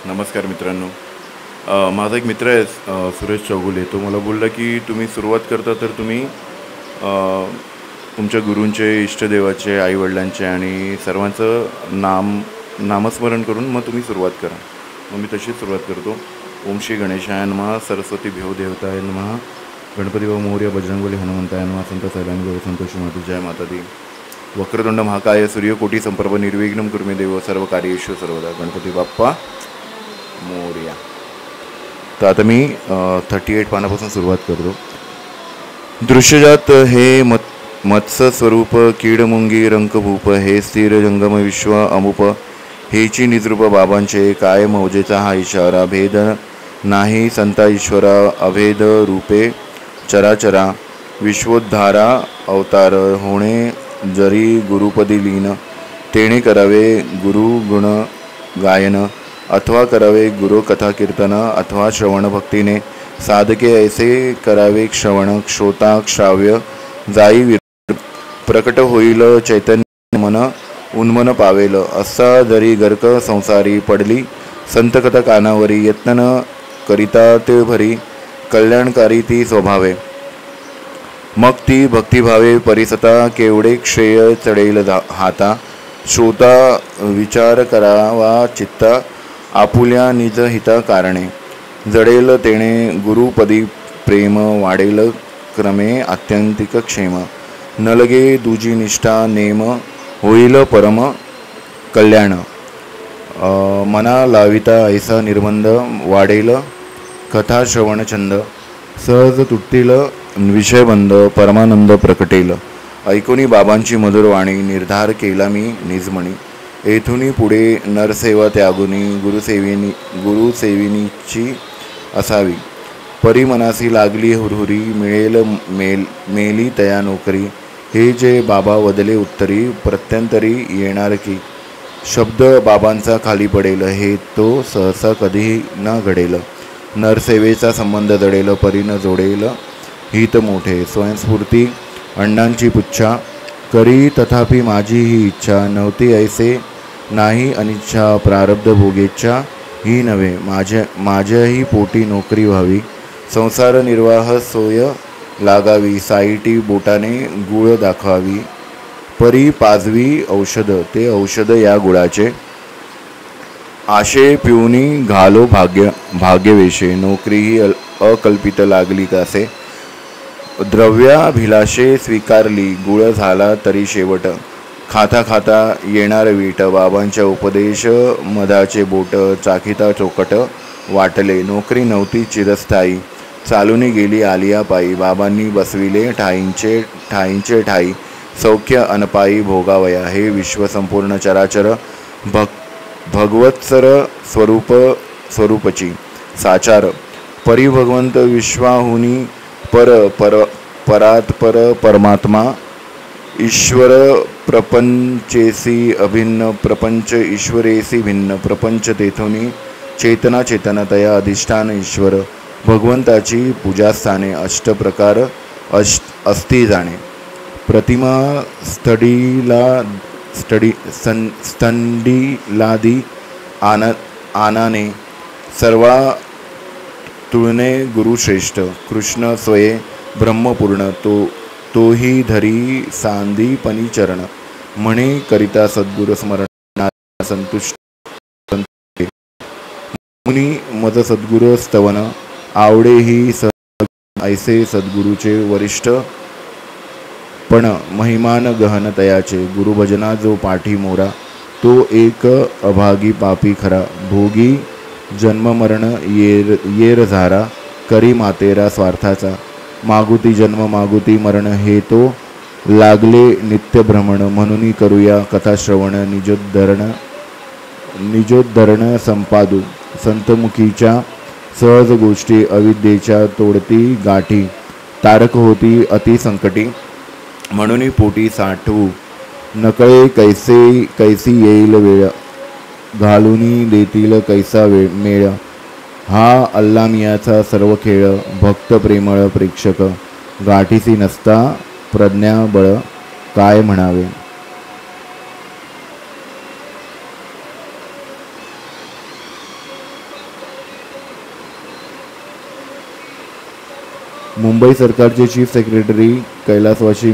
नमस्कार मित्रांनो. माझा एक मित्र आहे सुरेश चौगुले. तो मला बोलला की तुम्ही सुरुवात करता तर तुम्ही तुमच्या गुरूंचे, इष्टदेवाचे, आईवडिलांचे आणि सर्वांचं नामस्मरण करून मग तुम्ही सुरुवात करा. मग मी तशीच सुरुवात करतो. ओम श्री गणेशाय नमः, सरस्वती भ्यो देवताय नमः, गणपती बाबा मोरया, बजरंगबली हनुमंताय नमः, संत सैलानी गौरी संतोषी माता, जय माता दी. वक्रतुंड महाकाय सूर्यकोटी संप्रभ निर्विघ्नं कुरु मे देव, सर्व कार्येषु सर्वदा, गणपती बाप्पा मोरया. तर आता मी 38 पानापासून सुरुवात करतो. दृश्यजात हे मत्स्य स्वरूप, कीडमुंगी रंकभूप, हे स्थिर जंगम विश्व अमुप, हेची निजरूप बाबांचे, काय मौजेचा हा इशारा, भेद नाही संता ईश्वरा, अभेद रूपे चराचरा, विश्वोद्धारा अवतार, होणे जरी गुरुपदी लीन, तेणे करावे गुरु गुण गायन, अथवा करावे गुरु कथा कीर्तन, अथवा श्रवण भक्तीने, साधके ऐसे करावे श्रवण, श्रोता श्राव्य जाई प्रकट होईल, चैतन्य मन उन्मन पावेल, असा जरी गर्क संसारी पडली, संत कथा कानावरी, यत्न करिता ते भरी, कल्याणकारी ती स्वभावे, मग ती भक्तिभावे परिसता, केवढे श्रेय चढेल हाता, श्रोता विचार करावा चित्ता, आपुल्या निज हिता कारणे, जडेल तेणे गुरुपदी प्रेम, वाढेल क्रमे आत्यंतिक क्षेम, न लगे दुजी निष्ठा नेम, होईल परम कल्याण, मना लाविता ऐसा निर्बंध, वाढेल कथा श्रवण छंद, सहज तुटतील विषयबंध, परमानंद प्रकटेल, ऐकुनी बाबांची मधुर वाणी, निर्धार केला मी निजमणी, येथुनी पुढे नरसेवा त्यागुनी, गुरुसेविनीची असावी, परी मनासी लागली हुरहुरी, मिळेल मेली तया नोकरी, हे जे बाबा वदले उत्तरी, प्रत्यंतरी येणार की, शब्द बाबांचा खाली पडेल, हे तो सहसा कधीही न घडेल, नरसेवेचा संबंध जडेल, परीनं जोडेल हित मोठे, स्वयंस्फूर्ती अण्णांची पुच्छा करी, तथापि माझी ही इच्छा नव्हती ऐसे नाही अनिच्छा, प्रारब्ध भोगेच्छा ही नव्हे, माझ्याही पोटी नोकरी व्हावी, संसार निर्वाह सोय लागावी, साईटी बोटाने गुळ दाखवावी, परी पाजवी औषध, ते औषध या गुळाचे, आशे पिऊनी घालो भाग्यवेशे, नोकरी ही अकल्पित लागली कासे, द्रव्याभिलाषे स्वीकारली, गुळ झाला तरी शेवट, खाता खाता येणार वीट, बाबांच्या उपदेश मधाचे बोट, चाकिता चोकट वाटले, नोकरी नव्हती चिरस्थायी, चालून गेली आलिया पायी, बाबांनी बसविले ठाईंचे ठाई, सौख्य अनपायी भोगावया, हे विश्व संपूर्ण चराचर भगवत्सर स्वरूपची साचार, परिभगवंत विश्वाहुनी परात परमात्मा, ईश्वर प्रपंचेसी अभिन्न, प्रपंच ईश्वरेसी भिन्न, प्रपंच तेथुनी चेतना तया अधिष्ठान ईश्वर, भगवंताची पूजास्थाने, अष्टप्रकार अस्ति जाणे, प्रतिमा स्तंडीलादी आनाने, सर्वा तुळणे गुरुश्रेष्ठ, कृष्ण स्वये ब्रह्मपूर्ण, तोही धरी सांदीपनी चरण, म्हणे करिता सद्गुरु स्मरण संतुष्ट, मुनी मज सद्गुरु स्तवन, आवडे ही ऐसे सद्गुरूचे वरिष्ठ, पण महिमान गहन तयाचे, गुरुभजना जो पाठी मोरा, तो एक अभागी पापी खरा, भोगी जन्ममरण येर झारा, करी मातेरा स्वार्थाचा, मागुती जन्म मागुती मरण, हे तो लागले नित्य भ्रमण, म्हणून करूया कथाश्रवण, निजोद्धरण संपादू, संतमुखीच्या सहज गोष्टी, अविद्येच्या तोडती गाठी, तारक होती अतिसंकटी, म्हणून पोटी साठवू, नकळे कैसी येईल वेळ, घालूनी देतील कैसा मेळ, हा अल्लामियाचा सर्व खेळ, भक्त प्रेमळ प्रेक्षक, गाठीसी नसता प्रज्ञाबळ, काय म्हणावे. मुंबई सरकारचे चीफ सेक्रेटरी कैलासवासी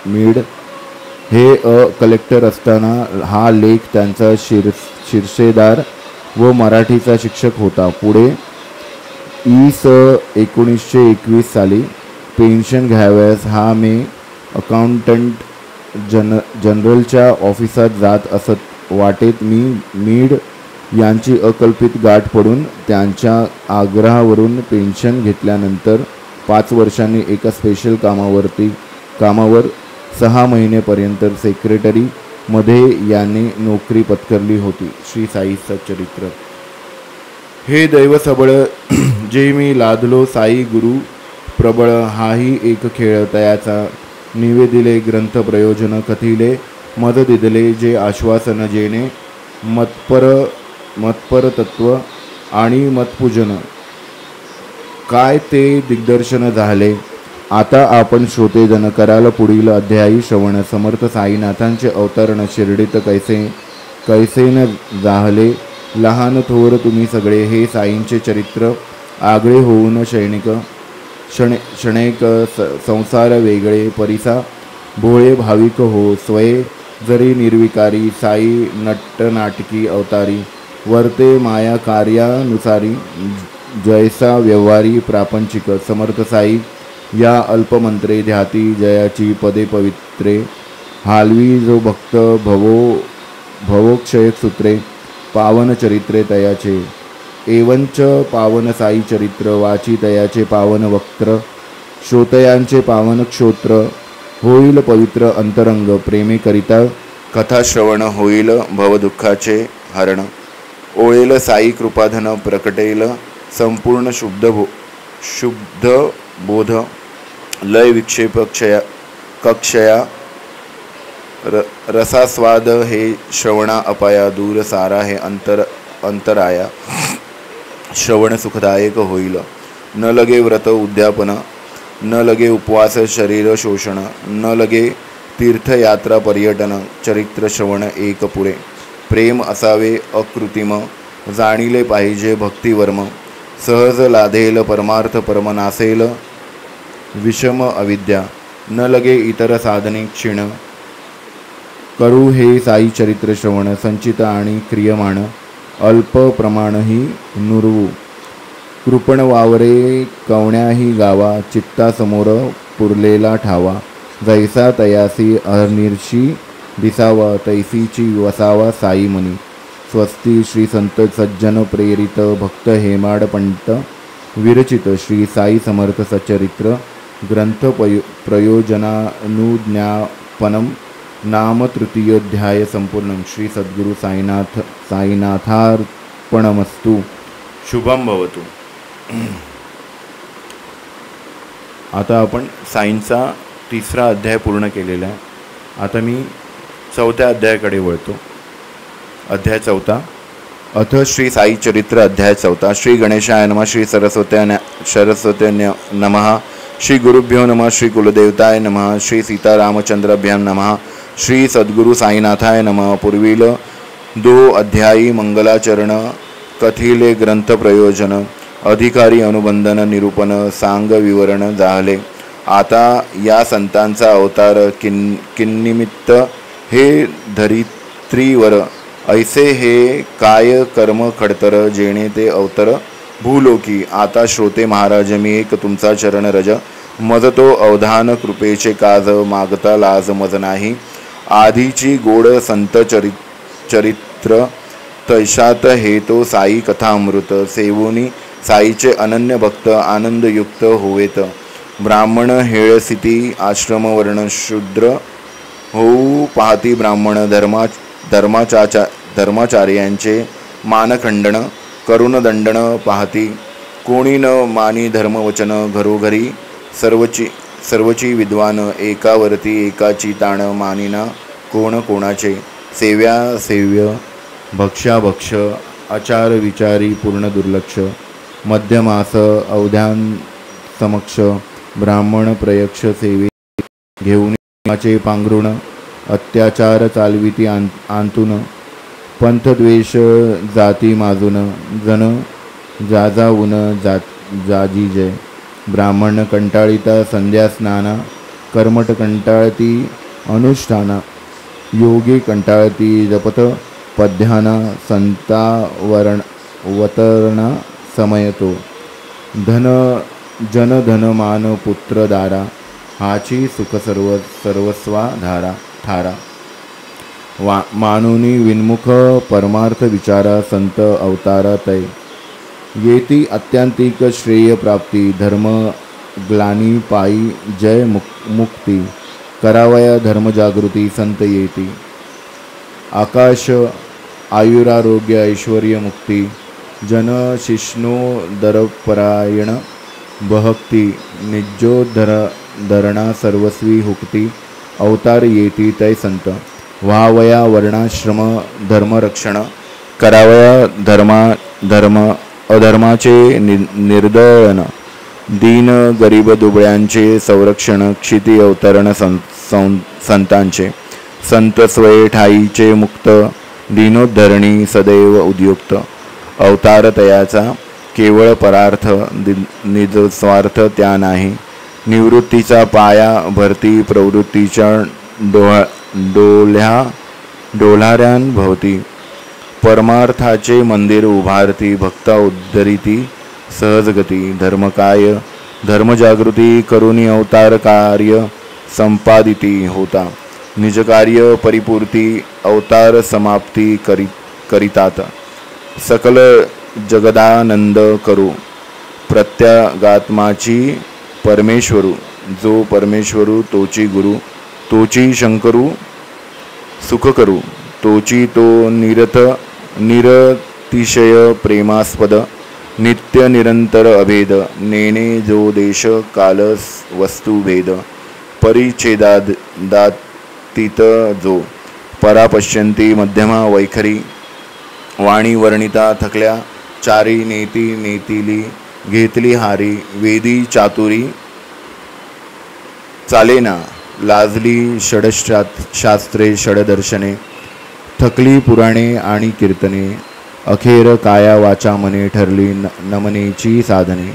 मीड हे कलेक्टर असताना हा लेख त्यांचा शिरसेदार व मराठीचा शिक्षक होता. पुढे इ.स. 1921 साली पेन्शन घ्यावयास हा मे अकाउंटंट जनरलच्या ऑफिसात जात असत. वाटेत मीड यांची अकल्पित गाठ पडून त्यांच्या आग्रहावरून पेन्शन घेतल्यानंतर 5 वर्षांनी एका स्पेशल कामावर 6 महिनेपर्यंत सेक्रेटरी मध्ये याने नोकरी पत्करली होती. श्री साई सच्चरित्र. हे दैव सबळ जे मी लादलो साई गुरु प्रबळ, हाही एक खेळ तयाचा निवेदिले ग्रंथ प्रयोजन कथिले मद दिदले जे आश्वासन जेणे मतपर तत्व आणि मतपूजन काय ते दिग्दर्शन झाले. आता आपण श्रोतेजन कराल पुढील अध्यायी श्रवण. समर्थ साईनाथांचे अवतरण शिर्डीत कैसेन जाहले. लहान थोर तुम्ही सगळे हे साईंचे चरित्र आगळे होऊन क्षणेक संसार वेगळे परिसा भोळे भाविक हो स्वये जरी निर्विकारी साई नटनाटकी अवतारी वर्ते माया कार्यानुसारी जैसा व्यवहारी प्रापंचिक. समर्थ साई या अल्पमंत्रे ध्याती जयाची पदे पवित्रे हालवी जो भक्त भवोक्षय सूत्रे पावन चरित्रे तयाचे एवंच पावन साई चरित्र वाची तयाचे पावन वक्त्र श्रोतयांचे पावन क्षोत्र होईल पवित्र अंतरंग प्रेमे करिता कथा श्रवण होईल भवदुःखाचे हरण ओळेल साई कृपाधन प्रकटेल संपूर्ण शुद्ध बोध लय विक्षेप कक्षया रसास्वाद हे श्रवणा अपाया दूर सारा हे अंतराया श्रवण सुखदायक होईल. न लगे व्रत उद्यापन न लगे उपवास शरीर शोषण न लगे तीर्थयात्रा पर्यटन चरित्र श्रवण एक पुरे. प्रेम असावे अकृत्रिम जाणिले पाहिजे भक्तिवर्म सहज लाधेल परमार्थ परम नासेल विषम अविद्या न लगे इतर साधने क्षीण करू हे साई चरित्र श्रवण. संचित आणि क्रियमाण अल्प प्रमाणही नुरवू कृपण वावरे कवण्याही गावा चित्तासमोर पुरलेला ठावा जैसा तयासी अनिर्षी दिसावा तैसीची वसावा साई मनी. स्वस्ती श्री संत सज्जन प्रेरित भक्त हेमाड पंत विरचित श्री साई समर्थ सच्चरित्र ग्रंथ प्रयोजनानुज्ञापनम नाम तृतीयोध्याय संपूर्णम. श्री सद्गुरु साईनाथार्पणमस्तु. शुभम भवतु. आता आपण साईंचा 3रा अध्याय पूर्ण केलेला आहे. आता मी 4थ्या अध्यायाकडे वळतो. अध्याय 4. अथ श्री साई चरित्र अध्याय 4. श्री गणेशाय नमः. श्री सरस्वते नमः. श्री गुरुभ्यो नमः. श्री कुलदेवताय नमः. श्री सीतारामचंद्राभ्याम नमः. श्री सद्गुरु साईनाथाय नमः. पूर्वील 2 अध्यायी मंगलाचरण कथिले ग्रंथ प्रयोजन अधिकारी अनुबंधन निरूपण सांग विवरण झाले. आता या संतांचा अवतार किन्निमित्त हे धरित्रीवर ऐसे हे काय कर्म खडतर जेणे ते अवतर भूलोकी. आता श्रोते महाराज मी एक तुमचा चरण रज मज तो अवधान कृपेचे काज मागता लाज मज नाही. आधीची गोड संत चरित्र तैशात हे तो साई कथामृत सेवोनी साईचे अनन्य भक्त आनंदयुक्त होवेत. ब्राह्मण हेळसिती आश्रम वर्ण शूद्र होऊ पाहती ब्राह्मण धर्माचार्यांचे मानखंडन करुण दंडन पाहती. कोणी न मानी धर्मवचन घरोघरी सर्वची विद्वान एकावरती एकाची ताण मानिना कोण कोणाचे. सेव्या सेव्य भक्ष्याभक्ष आचार विचारी पूर्ण दुर्लक्ष मध्यमास अवधान समक्ष ब्राह्मण प्रयक्ष सेवे घेऊन चे पांघरुण अत्याचार चालविती आंतून पंथद्वेष जाती माजून जन जाजाऊन जाजी जय ब्राह्मण कंटाळिता संध्या स्नाना, कर्मट कंटाळती अनुष्ठाना, योगी कंटाळती जपत पद्याना, संतावरण वतरणा समयतो, धन जन धन मान पुत्र दारा, हाची सुख सर्वस्वा धारा थारा, मानुनी विन्मुख परमार्थ विचारा, संत अवतारा तै, येती अत्यांतिक श्रेय प्राप्ती, धर्म ग्लानी पायी जय मुक्ती, करावया धर्म जागृती संत येती, आकाश आयुरारोग्य ऐश्वर्य मुक्ती, जन शिष्णो दरपरायण बहक्ती, निजोद्धरणा सर्वस्वी हुक्ती, अवतार येती तै संत, व्हावया वर्णाश्रम धर्मरक्षण, करावया धर्म अधर्माचे निर्दळन, दीन गरीब दुबळ्यांचे संरक्षण, क्षिती अवतरण संतांचे, संत स्वये ठाईचे मुक्त, दीनोद्धरणी सदैव उद्युक्त, अवतार तयाचा केवळ परार्थ, निजस्वार्थ त्या नाही, निवृत्तीचा पाया भरती, प्रवृत्तीच्या डोलाऱ्यां भवती, परमार्थाचे मंदिर उभारती, भक्ता उद्धरिती सहजगती, धर्मकाय धर्मजागृती करुणी अवतार कार्य संपादिती होता, निजकार्य परिपूर्ती अवतार समाप्ती करितात, सकल जगदानंद करू, प्रत्यगात्माची परमेश्वरू, जो परमेश्वरू तोची गुरु, तोची शंकरू सुख करू, तोची तो निरतिशय प्रेमास्पद, नित्य निरंतर अभेद, नेणे जो देश काल वस्तू भेद, परिच्छेदातीत जो, परापश्यंती मध्यमा वैखरी, वाणी वर्णिता थकल्या चारी, नेतिली घेतली हारी, वेदी चातुरी चालेना, लाजली षडशास्त्रे षडदर्शने, थकली पुराणे आणि कीर्तने, अखेर काया वाचा मने ठरली नमनेची साधने,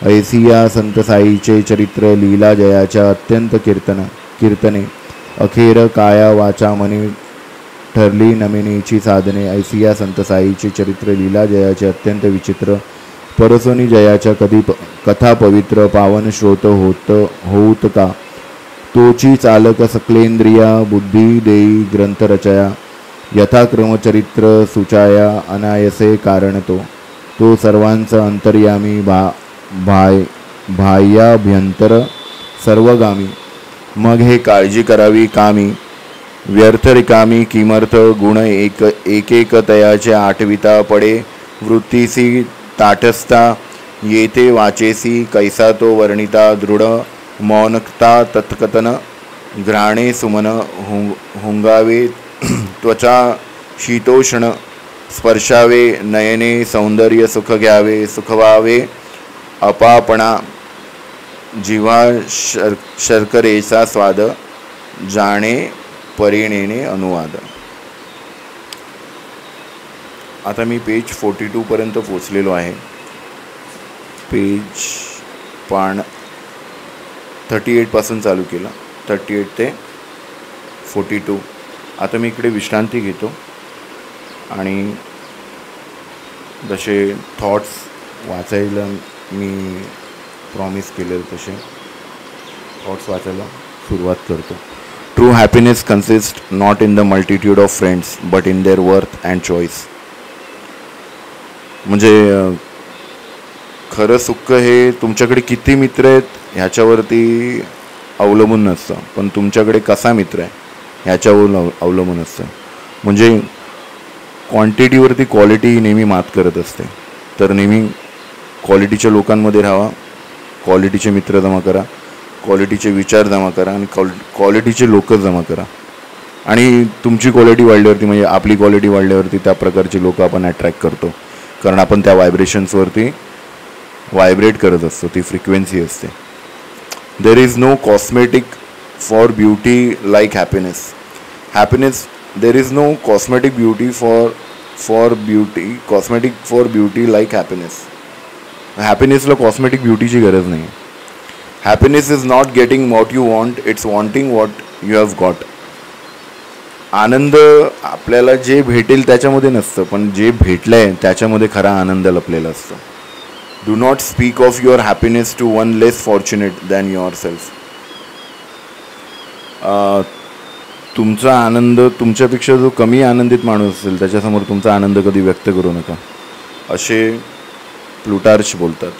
ऐसिया संत साईचे चरित्र लीला जयाच्या अत्यंत कीर्तने, अखेर काया वाचा मने ठरली नमनेची साधने, ऐसिया संत साईचे चरित्र लीला जयाचे अत्यंत विचित्र, परसोनी जयाच्या कथा पवित्र, पावन श्रोत होत का, तोची चालक सकलेंद्रिया, बुद्धी देई ग्रंथ रचया, यथाक्रम चरित्र सुचाया, अनायसे कारण तो सर्वांचा अंतर्यामी, बाह्याभ्यंतर सर्वगामी, मग हे काळजी करावी कामी, व्यर्थ रिकामी किमर्थ, गुण एक तयाचे आठविता पडे, वृत्तीसी ताटस्था, येथे वाचेसी कैसा तो वर्णिता, दृढ मौनकता तत्कथन, घ्राणे सुमन हुंगावे, त्वचा शीतोष्ण स्पर्शावे, नयने सौंदर्य सुख घ्यावे, सुखवावे अपापणा, जिव्हा शर्करेचा स्वाद, जाणे परिणेने अनुवाद. आता मी पेज 42 पर्यंत पोचलेलो आहे. पेज पान 38 पासून चालू केलं, 38 ते 42. आता मी इकडे विश्रांती घेतो आणि जसे थॉट्स वाचायला मी प्रॉमिस केले तसे थॉट्स वाचायला सुरुवात करतो. True happiness consist not in the multitude of friends but in their worth and choice. म्हणजे खरं सुख हे तुमच्याकडे किती मित्र आहेत ह्याच्यावरती अवलंबून नसतं, पण तुमच्याकडे कसा मित्र आहे ह्याच्यावर अवलंबून असतं. म्हणजे क्वांटिटीवरती क्वालिटी नेहमी मात करत असते. तर नेहमी क्वालिटीच्या लोकांमध्ये राहा, क्वालिटीचे मित्र जमा करा, क्वालिटीचे विचार जमा करा आणि क्वालिटीचे लोक जमा करा. आणि तुमची क्वालिटी वाढल्यावरती म्हणजे आपली क्वालिटी वाढल्यावरती त्या प्रकारची लोक आपण अट्रॅक्ट करतो, कारण आपण त्या व्हायब्रेशन्सवरती व्हायब्रेट करत असतो, ती फ्रिक्वेन्सी असते. There is no cosmetic for beauty like happiness. There is no cosmetic beauty for beauty like happiness. हॅपीनेसला कॉस्मेटिक ब्युटीची गरज नाही. Happiness is not getting what you want, it's wanting what you have got. आनंद आपल्याला जे भेटेल त्याच्यामध्ये नसतं, पण जे भेटलं आहे त्याच्यामध्ये खरा आनंद लपलेला असतो. Do not speak of your happiness to one less fortunate than yourself. तुमचा आनंद, तुमच्यापेक्षा जो कमी आनंदित माणूस असेल त्याच्यासमोर तुमचा आनंद कधी व्यक्त करू नका, असे प्लुटार्च बोलतात.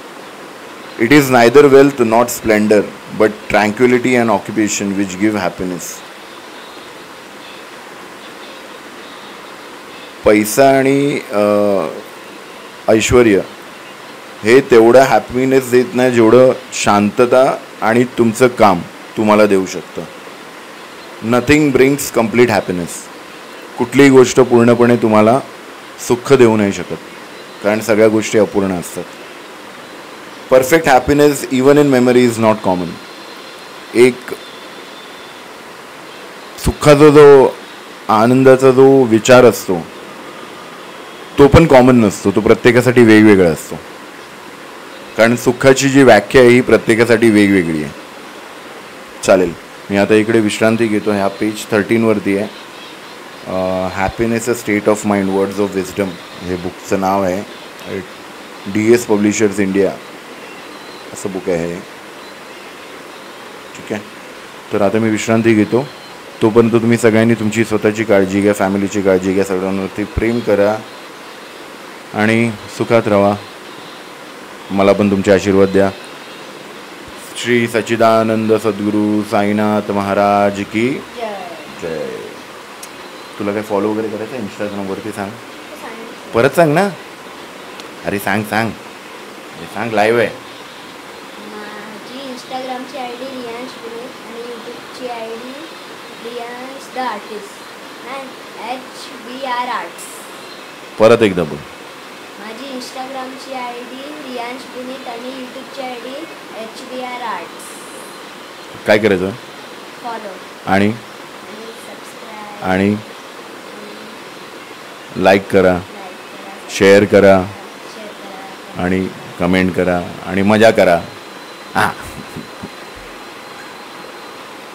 It is neither wealth not splendour but tranquillity and occupation which give happiness. पैसा आणि ऐश्वर हे तेवढं हॅपीनेस देत नाही जेवढं शांतता आणि तुमचं काम तुम्हाला देऊ शकतं. Nothing brings complete happiness. कुठलीही गोष्ट पूर्णपणे तुम्हाला सुख देऊ नाही शकत, कारण सगळ्या गोष्टी अपूर्ण असतात. Perfect happiness even in memory is not common. एक सुखाचा जो, आनंदाचा जो विचार असतो तो पण कॉमन नसतो, तो प्रत्येकासाठी वेगवेगळा असतो. कारण सुखाची जी व्याख्या आहे ही प्रत्येकासाठी वेगवेगळी आहे. चालेल, मी आता इकडे विश्रांती घेतो. ह्या पेज 13वरती आहे. Happiness a state of mind, words of wisdom हे बुकचं नाव आहे. DS पब्लिशर्स इंडिया असं बुक आहे. ठीक आहे, तर आता मी विश्रांती घेतो. तोपर्यंत तुम्ही सगळ्यांनी तुमची स्वतःची काळजी घ्या, फॅमिलीची काळजी घ्या, सगळ्यांवरती प्रेम करा आणि सुखात राहा. मला पण तुमचे आशीर्वाद द्या. श्री सच्चिदानंद सद्गुरू साईनाथ महाराज की जय. तुला काय फॉलो वगैरे करायचं आहे इंस्टाग्रामवरती? सांग, परत सांग ना. अरे सांग सांग सांग, लाईव्ह आहे. माझी इंस्टाग्रामची ID रियांश विनीत आणि यूट्यूबची ID Riyansh the artist and HBR arts. परत एकदा बोल. माझी इंस्टाग्रामची ID रियांश विनीत आणि यूट्यूबची ID HBR आर्ट्स. काय करायचं? फॉलो आणि सबस्क्राईब आणि लाईक करा, शेअर करा आणि कमेंट करा आणि मजा करा. हां.